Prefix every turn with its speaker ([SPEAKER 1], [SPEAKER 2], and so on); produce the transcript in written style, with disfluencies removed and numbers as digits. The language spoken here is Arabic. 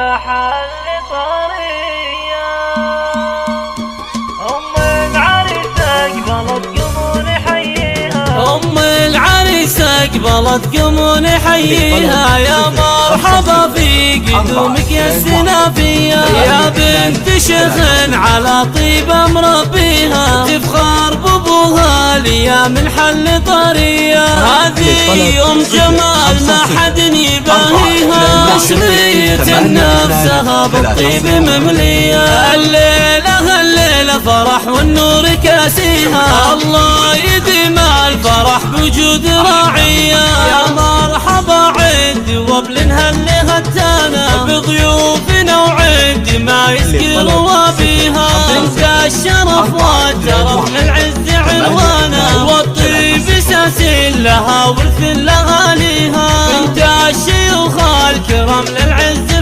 [SPEAKER 1] محل طرية. أم العريس أقبلت قوموا نحييها،
[SPEAKER 2] أم العريس أقبلت قوموا نحييها. يا مرحبا في قدومك يا السنافية، يا بنت شيخ على طيبة مربيها، تفخر بابوها ليا من حل طرية. هذه أم جمال ما حد يباهيها، مشرية نفسها بالطيب مملية. الليلة فرح والنور كاسيها، الله يديم الفرح بوجود راعية. يا مرحبا عد وبلنها اللي هتانا، بضيوفنا وعد ما يسقي روابيها. بنت الشرف والترف من العز عنوانا، والطيب اساس لها ورث لأغانيها. بنت الشيوخ الكرام للعز